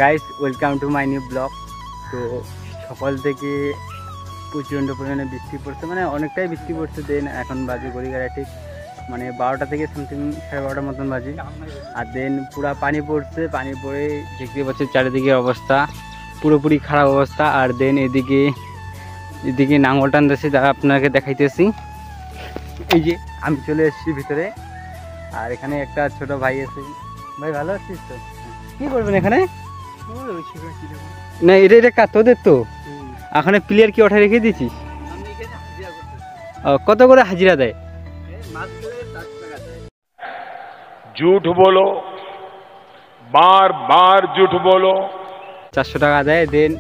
Guys welcome to my new blog. তো সকাল থেকে প্রচণ্ড পরিমাণে বৃষ্টি পড়ছে, মানে অনেকটাই বৃষ্টি পড়ছে। দেন এখন বাজে গড়িগাড়া ঠিক মানে 12টা থেকে সামথিং 12:30 মতন বাজে। আর দেন পুরা পানি পড়ছে, পানি পড়ে দেখতে পাচ্ছি চারিদিকের অবস্থা পুরোপুরি খারাপ অবস্থা। আর দেন এদিকে নাঙ্গল টানতেছি, তারা আপনাকে দেখাইতেছি। এই যে আমি চলে এসেছি ভিতরে, আর এখানে একটা ছোট ভাই আছে। ভাই ভালো আছিস তো? কি করবেন এখানে? না এটা কাজ তোদের তো এখানে প্লেয়ার কি ওঠা রেখে দিয়েছিস? কত করে হাজিরা দেয়? झूठ बोलो, बार बार झूठ बोलो। 400 টাকা দেয়। দেন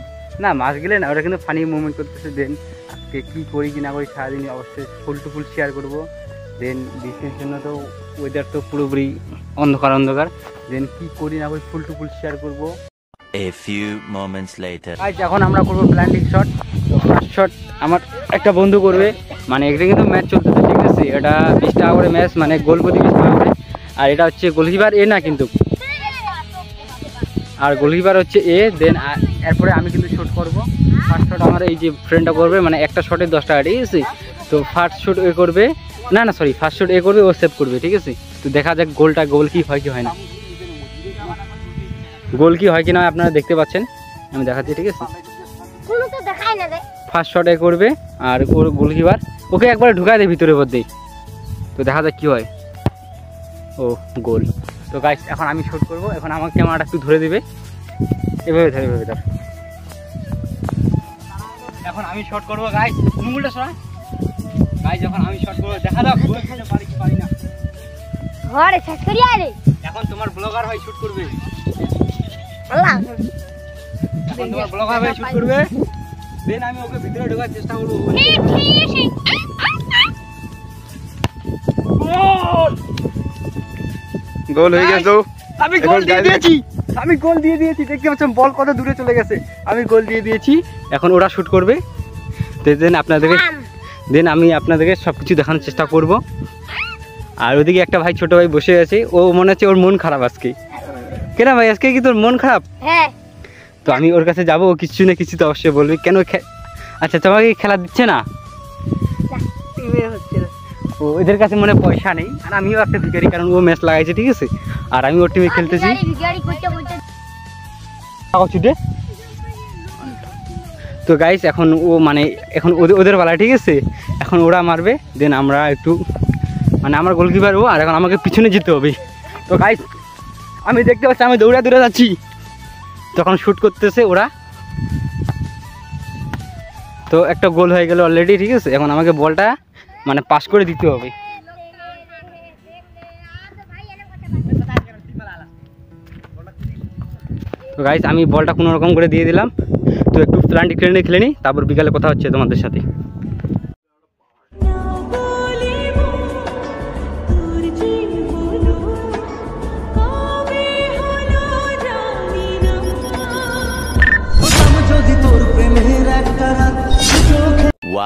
না মাস গেলে না, ওরা কিন্তু ফানি মুভমেন্ট করতেছে। দেন আজকে কী করি কি না করি সারাদিন অবশ্যই ফুল টু ফুল শেয়ার করবো। দেন বৃষ্টির জন্য তো ওয়েদার তো পুরোপুরি অন্ধকার। দেন কি করি না করি ফুল টু ফুল শেয়ার করবো। A few moments later. এখন আমরা করবো প্ল্যান্টিং শট। তো ফার্স্ট শট আমার একটা বন্ধু করবে, মানে এটা কিন্তু ম্যাচ চলতেছে, ঠিক আছে? এটা 20 টাকা করে ম্যাচ, মানে গোল প্রতি 20 টাকা করে। আর এটা হচ্ছে গোলকিপার এ না কিন্তু, আর গোলকিপার হচ্ছে এ। দেন এরপরে আমি কিন্তু শট করবো। ফার্স্ট শট আমার এই যে ফ্রেন্ডটা করবে, মানে একটা শটে 10 টাকা, ঠিক আছে? তো ফার্স্ট শট এ করবে, ফার্স্ট শট এ করবে, ও সেভ করবে, ঠিক আছে? তো দেখা যাক গোল কি হয় কি হয় না, গোল কি হয় কি না আপনারা দেখতে পাচ্ছেন, আমি দেখাচ্ছি, ঠিক আছে? ফার্স্ট শট এ করবে আর গোলকিপার ওকে একবার ঢুকায় দেয় ভিতরে মধ্যেই। তো দেখা যাক কি হয়। ও গোল। তো গাইস এখন আমি শট করব। এখন আমার ক্যামেরাটা একটু ধরে দিবে, এভাবে ধর। এখন আমি শট করবো গাইস, মুঙ্গুলটা সরা গাইস। যখন আমি শট করবো দেখা যাক পারি কি পারি না। ঘরে শেষ করি আরে এখন তোমার ব্লগার ভাই শুট করবে। আল্লাহ এখন তোমার ব্লগার ভাই শুট করবে। দেন আমি ওকে ভিতরে ঢোকার চেষ্টা করব। গোল হয়ে গেছে। আমি গোল দিয়ে দিয়েছি, দেখতে পাচ্ছেন বল কত দূরে চলে গেছে। আমি গোল দিয়ে দিয়েছি। এখন ওরা শুট করবে। দেন আমি আপনাদেরকে সবকিছু দেখানোর চেষ্টা করব। আর ওদিকে একটা ভাই, ছোট ভাই বসে আছে, ও মনে হচ্ছে ওর মন খারাপ আজকে। কেন ভাই আজকে কি তোর মন খারাপ? হ্যাঁ। তো আমি ওর কাছে যাবো, কিছু না কিছু তো অবশ্যই বলবি। কেন আচ্ছা তোমাকে খেলা দিচ্ছে না? ও এদের কাছে মনে পয়সা নেই, আর আমিও একটা ভিখারি, কারণ ও ম্যাচ লাগাইছে, ঠিক আছে? আর আমি ওর টিমে খেলতেছি। তো গাইস এখন ও মানে এখন ওদের বেলা, ঠিক আছে? এখন ওরা মারবে, দেন আমরা একটু মানে আমার গোলকিপার ও, আর এখন আমাকে পিছনে যেতে হবে। তো গাইস আমি দেখতে পাচ্ছি আমি দৌড়ে যাচ্ছি, তখন শ্যুট করতেছে ওরা। তো একটা গোল হয়ে গেল অলরেডি, ঠিক আছে? এখন আমাকে বলটা মানে পাস করে দিতে হবে। তো গাইস আমি বলটা কোনো রকম করে দিয়ে দিলাম। তো একটু প্ল্যান্টিং খেলে নিই, তারপর বিকালে কথা হচ্ছে তোমাদের সাথে।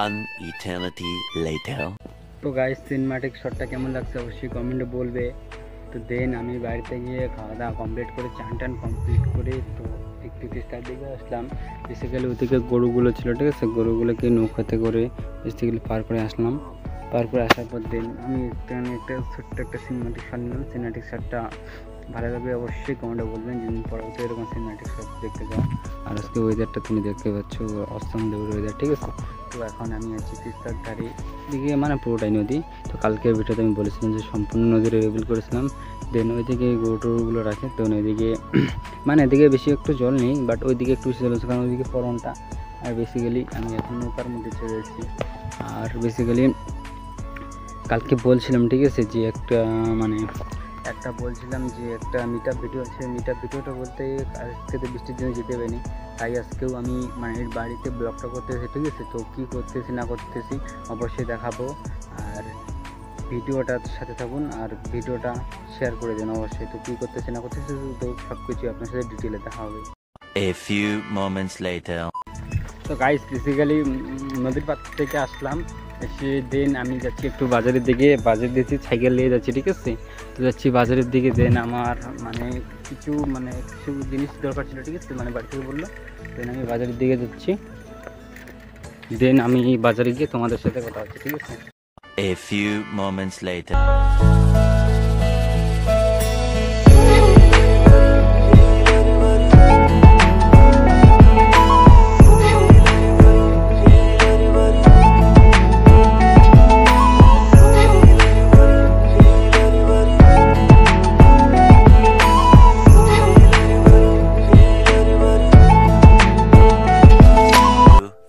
One eternity later. তো গাইস সিনেম্যাটিক শটটা কেমন লাগছে অবশ্যই কমেন্টে বলবে। তো দেন আমি বাড়িতে গিয়ে খাওয়া দাওয়া কমপ্লিট করে চান কমপ্লিট করে তো একটু চেষ্টার দিকে আসলাম। বেসিক্যালি ওদিকে গরুগুলো ছিল, ঠিক আছে? গরুগুলোকে নৌকাতে করে বেসিক্যালি পার করে আসলাম। পার করে আসার পর দেন আমি একটা ছোট্ট একটা সিনেম্যাটিক শট নিলাম। সিনেম্যাটিক শটটা ভালো লাগবে অবশ্যই কমেন্টে বলবেন, যদি পরবর্তী এরকম সিনেম্যাটিক শট দেখতে চাও। আর আজকে ওয়েদারটা তুমি দেখতে পাচ্ছ, অসম লেভেল ওয়েদার, ঠিক আছে? তো এখন আমি আছি তিস্তার ধারে দিকে, মানে পুরোটাই নদী। তো কালকের ভিডিওতে আমি বলেছিলাম যে সম্পূর্ণ নদীর রিভিল করেছিলাম। দেন ওইদিকে গরুগুলো রাখে, তো ওইদিকে মানে এদিকে বেশি একটু জল নেই, বাট ওইদিকে একটু বেশি জল আছে, কারণ ওইদিকে পরনটা। আর বেসিক্যালি আমি এখন নৌকার মধ্যে চলে এসেছি। আর বেসিক্যালি কালকে বলছিলাম, ঠিক আছে, যে একটা মিট আপ ভিডিও আছে। মিট আপ ভিডিওটা বলতে আজকে তো বৃষ্টির জন্য যেতে পারিনি, তাই আজকেও আমি মানে বাড়িতে ব্লগটা করতেছি, ঠিক আছে? তো কী করতেছি না করতেছি অবশ্যই দেখাবো। আর ভিডিওটার সাথে থাকুন আর ভিডিওটা শেয়ার করে দিন অবশ্যই। তো কী করতেছি না করতেছি তো সব কিছু আপনার সাথে ডিটেলে দেখা হবে। A few moments later. তো গাইস বেসিক্যালি নদীর পাড় থেকে আসলাম, এসে দেন আমি যাচ্ছি একটু বাজারের দিকে। বাজার দিয়েছি, সাইকেল নিয়ে যাচ্ছি, ঠিক আছে? তো যাচ্ছি বাজারের দিকে। দেন আমার মানে কিছু জিনিস দরকার ছিল, ঠিক আছে, মানে বাড়ি থেকে বললো। দেন আমি বাজারের দিকে যাচ্ছি, দেন আমি বাজারে গিয়ে তোমাদের সাথে কথা হচ্ছে, ঠিক আছে। A few moments later.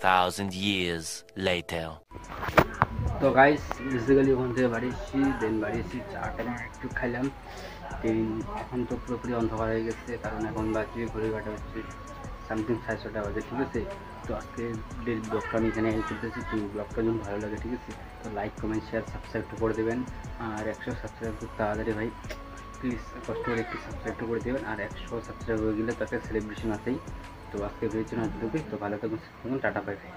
Thousand years later. তো গাইস বেসিক্যালি ওখান থেকে বাড়ি এসেছি, দেন বাড়ি এসেছি, চাটা একটু খাইলাম। দেন এখন তো পুরোপুরি অন্ধকার হয়ে গেছে, কারণ এখন বাজে ঘড়ি কাটা হচ্ছে সামথিং 6:30 বাজে, ঠিক আছে। তো আজকে ব্লগটা আমি এখানে হেল্প করতেছি। তো ব্লগটা যদি ভালো লাগে, ঠিক আছে, তো লাইক কমেন্ট শেয়ার সাবস্ক্রাইব করে দেবেন। আর 100 সাবস্ক্রাইব করতে তাড়াতাড়ি ভাই, প্লিজ কষ্ট করে একটু সাবস্ক্রাইব করে দেবেন। আর 100 সাবস্ক্রাইব হয়ে গেলে তো একটা সেলিব্রেশন আছেই। তো আজকে ভেবেছি না এতটুকুই। তো ভালো থাকুন, টাটা বাই বাই।